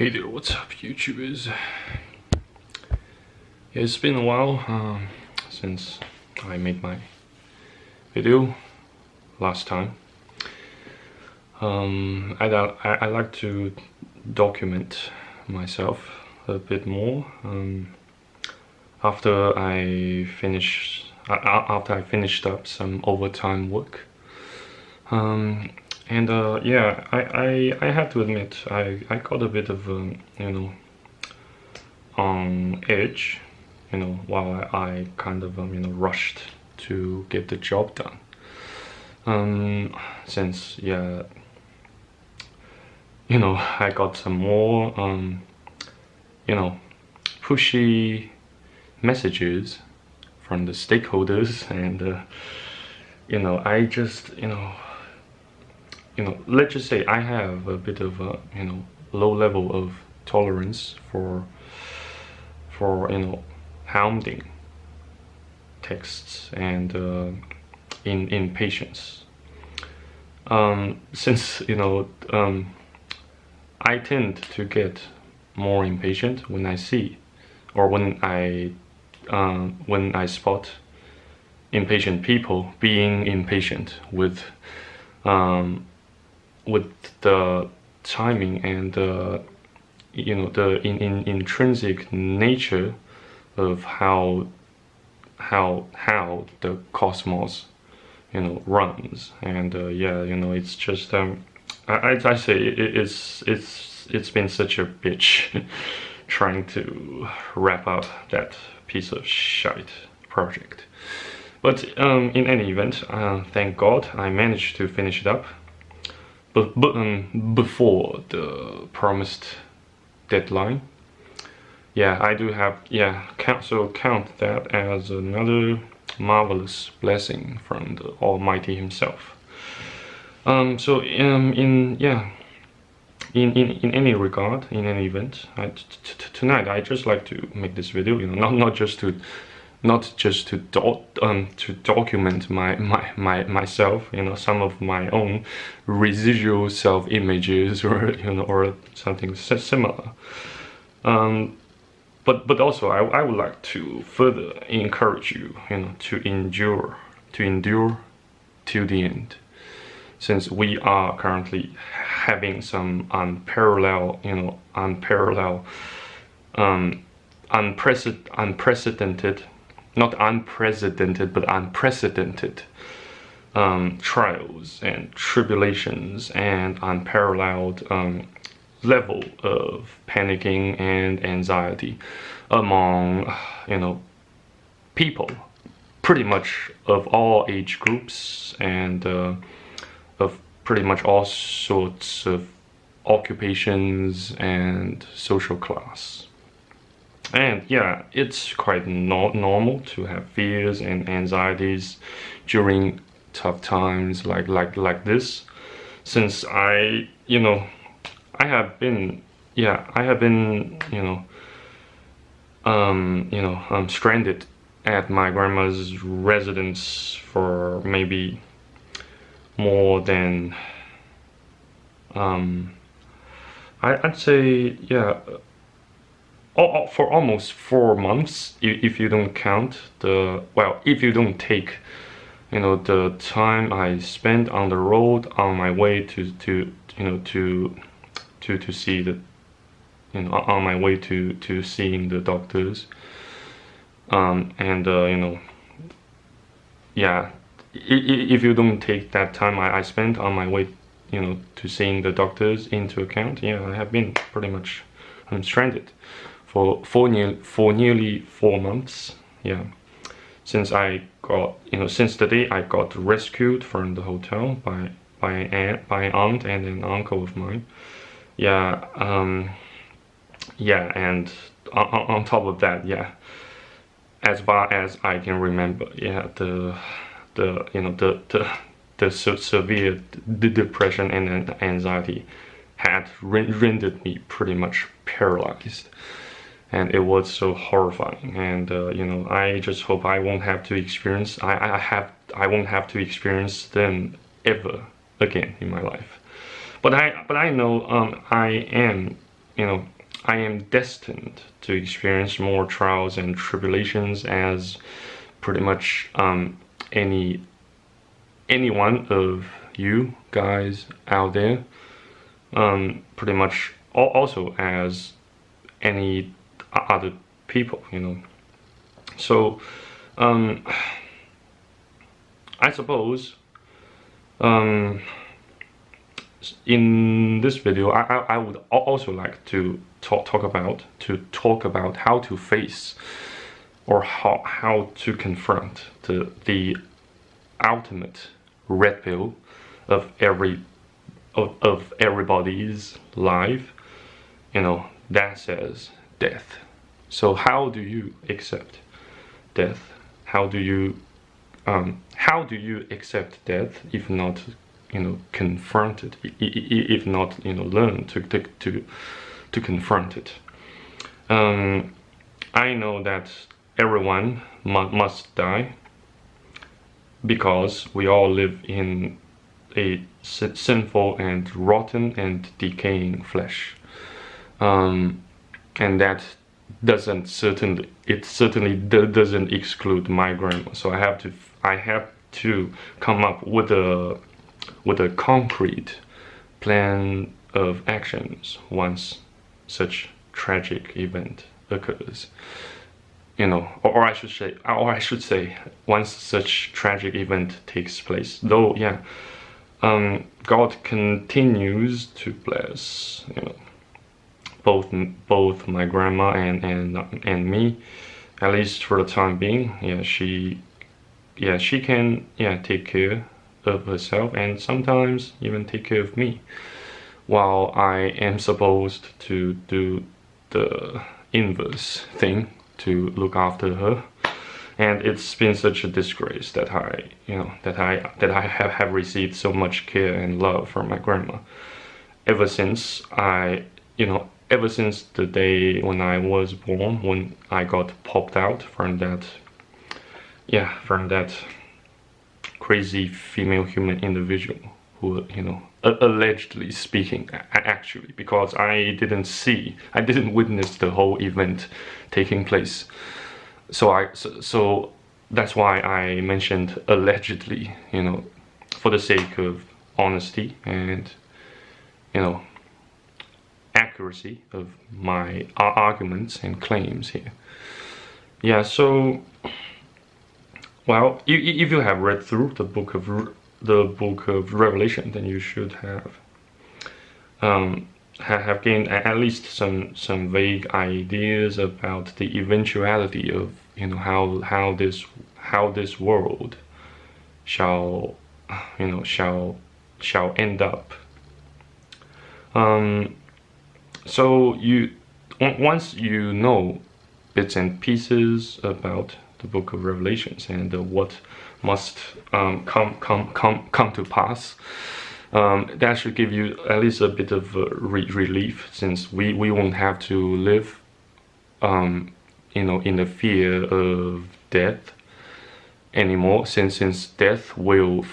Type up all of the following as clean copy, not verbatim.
Hey there, what's up, YouTubers? Yeah, it's been a while since I made my video last time. I like to document myself a bit more after I finished up some overtime work. Yeah, I have to admit I got a bit of on edge, while I kind of rushed to get the job done. Since I got some more pushy messages from the stakeholders, and I just let's just say I have a bit of a low level of tolerance for hounding texts and impatience. Since I tend to get more impatient when I see, or when I spot impatient people being impatient with the timing and the intrinsic nature of how the cosmos runs. And it's just I say it's been such a bitch trying to wrap up that piece of shite project. But in any event, thank God I managed to finish it up, but before the promised deadline. Yeah, I do have, count that as another marvelous blessing from the Almighty himself. In any regard, in any event, tonight I just like to make this video, not just to document myself, some of my own residual self images, or something similar. But also I would like to further encourage you, to endure till the end, since we are currently having some unprecedented, not unprecedented, but unprecedented trials and tribulations, and unparalleled level of panicking and anxiety among people pretty much of all age groups, and of pretty much all sorts of occupations and social class. And yeah, it's quite normal to have fears and anxieties during tough times like this, since I have been stranded at my grandma's residence for maybe more than I'd say for almost 4 months, if you don't count if you don't take the time I spent on the road on my way to see the on my way to seeing the doctors, if you don't take that time I spent on my way to seeing the doctors into account, I have been pretty much stranded for nearly 4 months, since I got since the day I got rescued from the hotel by an aunt and an uncle of mine. And on top of that, as far as I can remember, the severe depression and anxiety had rendered me pretty much paralyzed, and it was so horrifying. And I just hope I won't have to experience I won't have to experience them ever again in my life. But I know I am I am destined to experience more trials and tribulations as pretty much any one of you guys out there, pretty much also as any other people, So I suppose in this video, I would also like to talk about how to face or how to confront the ultimate red pill of everybody's life, that says death. So how do you accept death? How do you accept death if not confront it, if not learn to confront it? I know that everyone must die because we all live in a sinful and rotten and decaying flesh, and that certainly doesn't exclude my grandma. So I have to come up with a concrete plan of actions once such tragic event occurs. Or I should say, once such tragic event takes place. Though, yeah, God continues to bless, both my grandma and me, at least for the time being. She can take care of herself and sometimes even take care of me, while I am supposed to do the inverse thing, to look after her. And it's been such a disgrace that I have received so much care and love from my grandma ever since ever since the day when I was born, when I got popped out from that crazy female human individual who, allegedly speaking, actually, because I didn't witness the whole event taking place. So that's why I mentioned allegedly, for the sake of honesty and, accuracy of my arguments and claims here. Yeah, so, well, if you have read through the book of Revelation, then you should have gained at least some vague ideas about the eventuality of how this world shall end up. So once you know bits and pieces about the book of Revelations and what must come to pass, that should give you at least a bit of relief, since we won't have to live in the fear of death anymore, since death will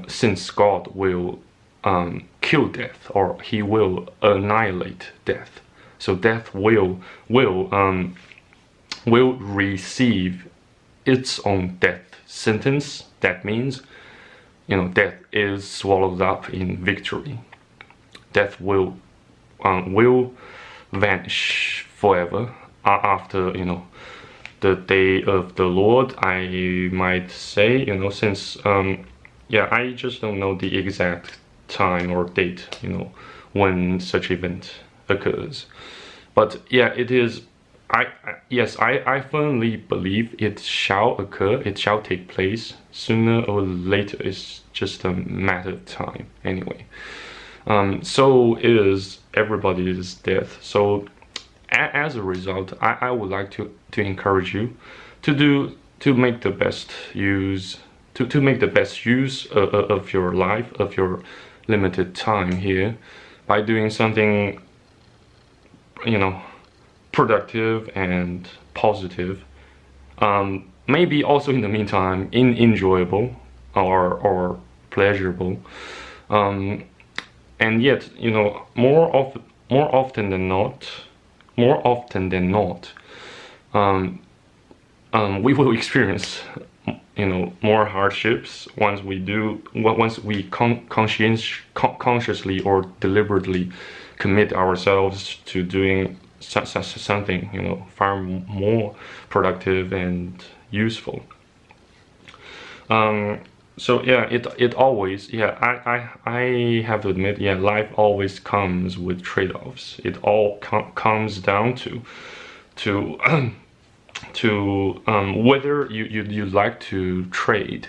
since God will kill death, or he will annihilate death. So death will receive its own death sentence. That means, death is swallowed up in victory. Death will vanish forever after, the day of the Lord, I might say, since, I just don't know the exact time or date, when such event occurs. But yeah, it is, I firmly believe it shall occur, it shall take place sooner or later. It's just a matter of time anyway. So is everybody's death. So as a result, I would like to encourage you to make the best use of your life, of your limited time here, by doing something productive and positive, maybe also in the meantime enjoyable or pleasurable, and yet, you know, more often than not, um, we will experience, you know, more hardships once we consciously or deliberately commit ourselves to doing something, you know, far more productive and useful. So yeah, it always, yeah, I have to admit, yeah, life always comes with trade-offs. It all comes down to whether you like to trade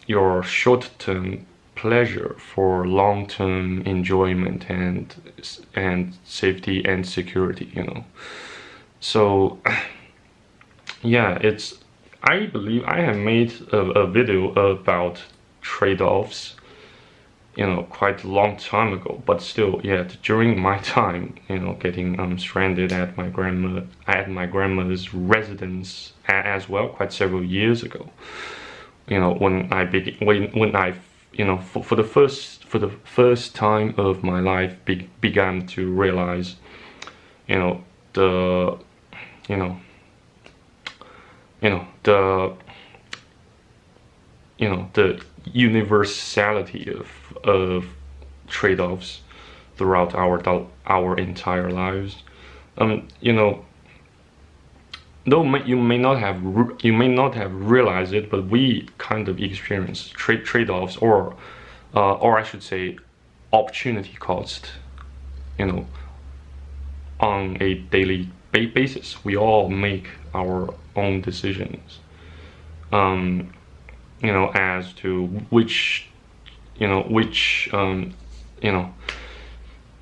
your short-term pleasure for long-term enjoyment and safety and security, you know. So yeah, I believe I have made a video about trade-offs, you know, quite a long time ago, but still, yeah, during my time, you know, getting stranded at my grandmother's residence as well, quite several years ago. You know, when I, you know, for the first time of my life began to realize, you know, the, you know, you know, the universality of trade-offs throughout our entire lives. You know, though you may not have realized it, but we kind of experience trade-offs, or I should say, opportunity cost. You know, on a daily basis, we all make our own decisions. You know, as to which, you know, you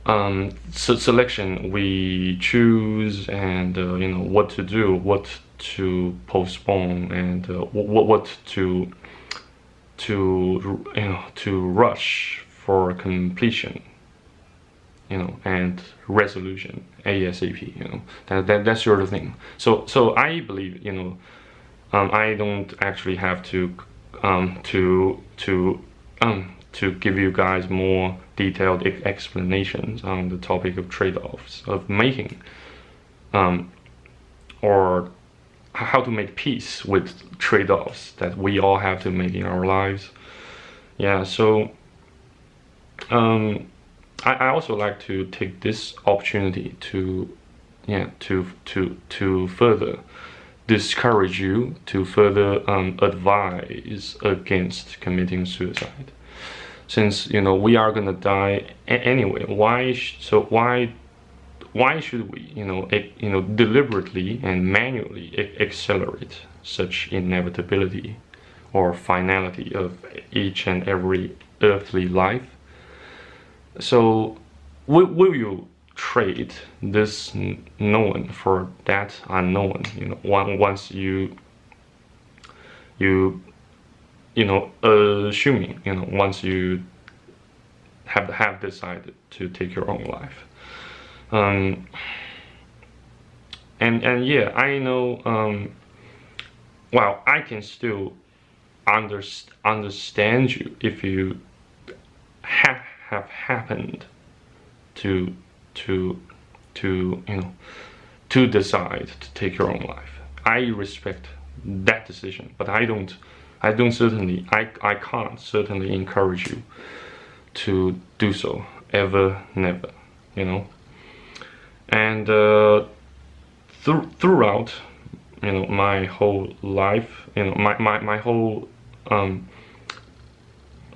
know, selection we choose, and you know, what to do, what to postpone, and what to you know, to rush for completion, you know, and resolution ASAP, you know, that sort of thing. So I believe, you know, I don't actually have to give you guys more detailed explanations on the topic of trade-offs, of making, or how to make peace with trade-offs that we all have to make in our lives. Yeah, so I also like to take this opportunity to, yeah, to further discourage you, to further advise against committing suicide, since, you know, we are gonna die anyway. Why should we, you know, deliberately and manually accelerate such inevitability or finality of each and every earthly life? So will you trade this known for that unknown, you know, once you know, assuming, you know, once you have decided to take your own life? And yeah, I know, well, I can still understand you if you have happened to you know, to decide to take your own life. I respect that decision, but I can't certainly encourage you to do so, ever, never, you know. And throughout, you know, my whole life, you know, my whole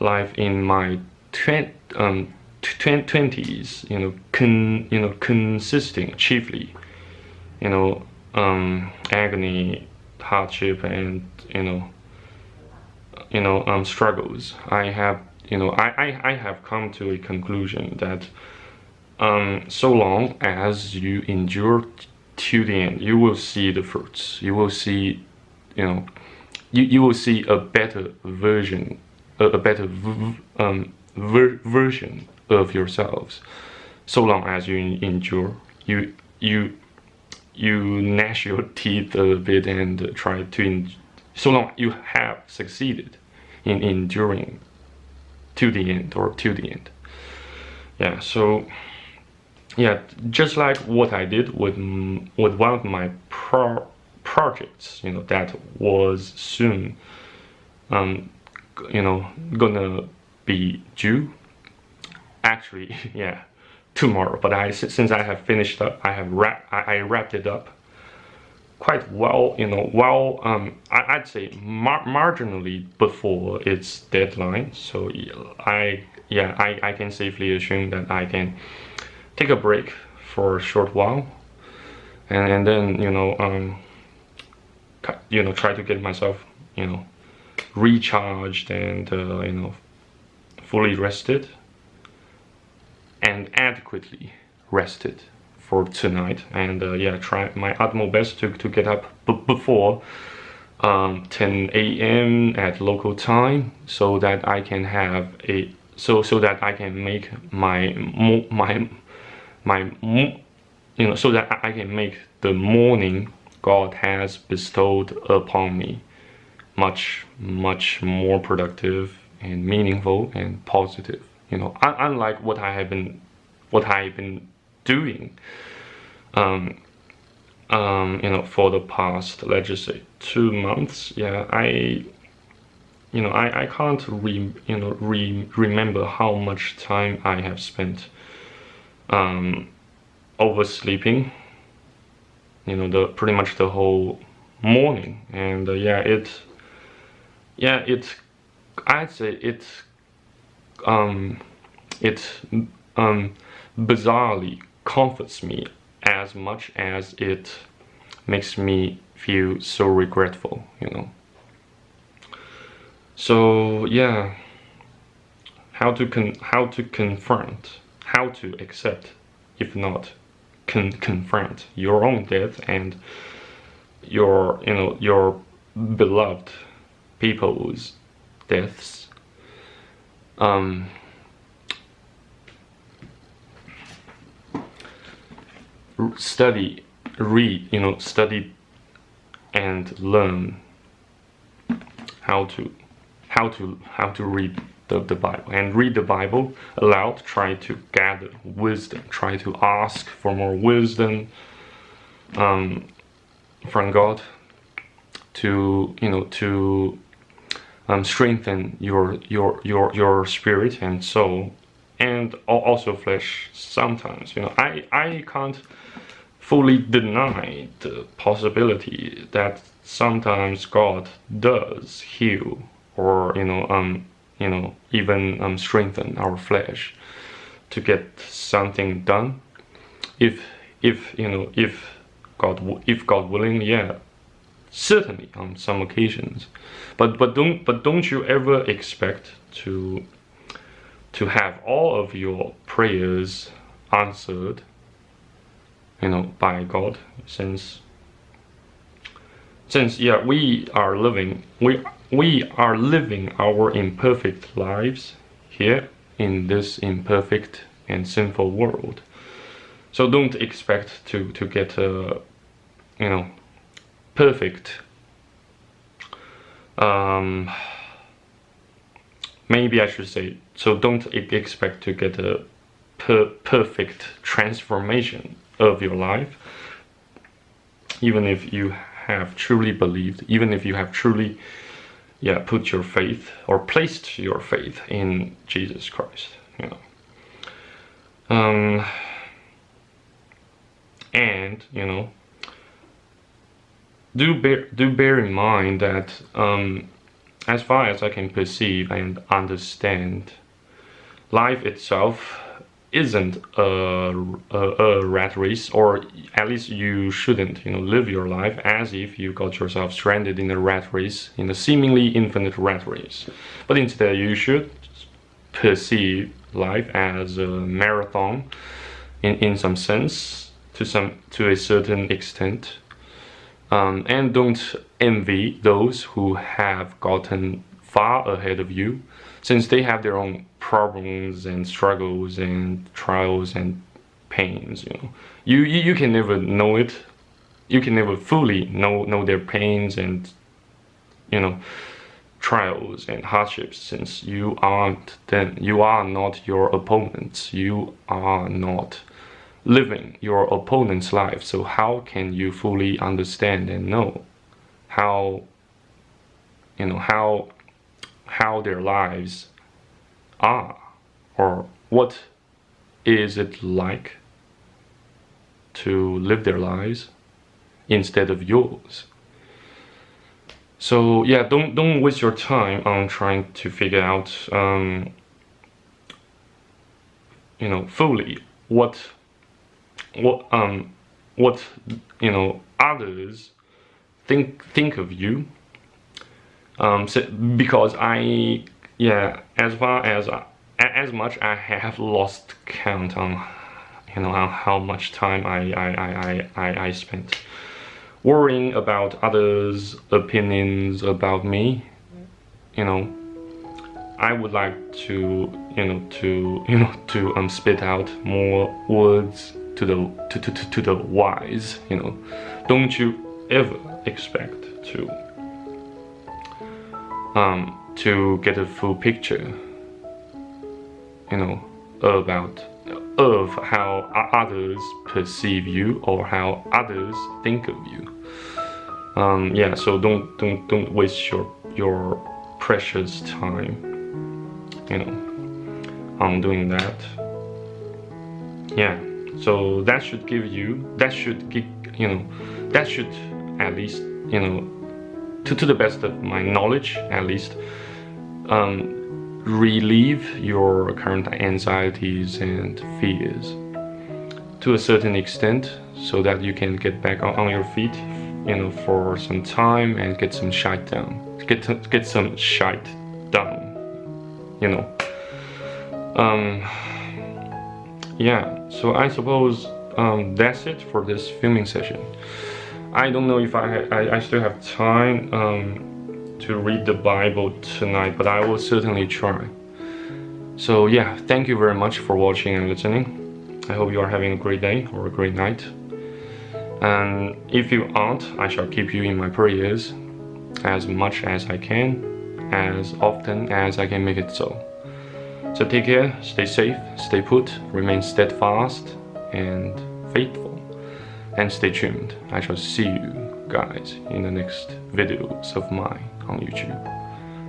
life in my 20s, you know, consisting chiefly, you know, agony, hardship, and struggles. I have, you know, I have come to a conclusion that so long as you endure to the end, you will see the fruits. You will see, you know, you will see a better version, a better version of yourselves. So long as you endure, you gnash your teeth a bit and try to so long you have succeeded in enduring to the end, or to the end. yeah, so yeah, just like what I did with one of my projects, that was soon, um, gonna be due. Actually, yeah, tomorrow. But since I have finished up, I wrapped it up quite well. I'd say marginally before its deadline. So I can safely assume that I can take a break for a short while, and then try to get myself recharged and fully rested and adequately rested for tonight, and yeah, try my utmost best to get up before 10 a.m. at local time, so that I can have a so that I can make so that I can make the morning God has bestowed upon me much more productive and meaningful and positive. Unlike what I've been doing, for the past, let's just say, 2 months. Yeah, I can't remember how much time I have spent oversleeping. The pretty much the whole morning, and I'd say it bizarrely comforts me as much as it makes me feel so regretful. So yeah, how to confront, how to accept, if not confront your own death and your beloved people's deaths. Study, read, study and learn how to read the Bible, and read the Bible aloud. Try to gather wisdom. Try to ask for more wisdom from God to strengthen your spirit and soul, and also flesh. Sometimes I can't fully deny the possibility that sometimes God does heal, or even strengthen our flesh to get something done, if God willing. Yeah, certainly on some occasions, but don't you ever expect to have all of your prayers answered by God, since yeah, we are living our imperfect lives here in this imperfect and sinful world. So don't expect to get a perfect, maybe I should say, so don't expect to get a perfect transformation of your life, even if you have truly believed, even if you have truly put your faith or placed your faith in Jesus Christ. And do bear in mind that as far as I can perceive and understand, life itself isn't a rat race, or at least you shouldn't live your life as if you got yourself stranded in a rat race, in a seemingly infinite rat race. But instead, you should perceive life as a marathon in some sense, to a certain extent, and don't envy those who have gotten far ahead of you, since they have their own problems and struggles and trials and pains. You can never know it. You can never fully know their pains and trials and hardships, since you are not your opponents. You are not living your opponent's life. So how can you fully understand and know how how their lives are, or what is it like to live their lives instead of yours? So yeah, don't waste your time on trying to figure out fully what others think of you. Because as much I have lost count on on how much time I spent worrying about others' opinions about me. I would like to spit out more words to the wise. Don't you ever expect to get a full picture of how others perceive you or how others think of you. So don't waste your precious time on doing that. So that should at least to the best of my knowledge, at least relieve your current anxieties and fears to a certain extent, so that you can get back on your feet for some time and get some shite down. Get some shite done. So I suppose that's it for this filming session. I don't know if I still have time to read the Bible tonight, but I will certainly try. So yeah, thank you very much for watching and listening. I hope you are having a great day or a great night. And if you aren't, I shall keep you in my prayers as much as I can, as often as I can make it so. So take care, stay safe, stay put, remain steadfast and faithful, and stay tuned. I shall see you guys in the next videos of mine on YouTube.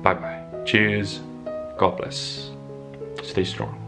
Bye bye. Cheers. God bless. Stay strong.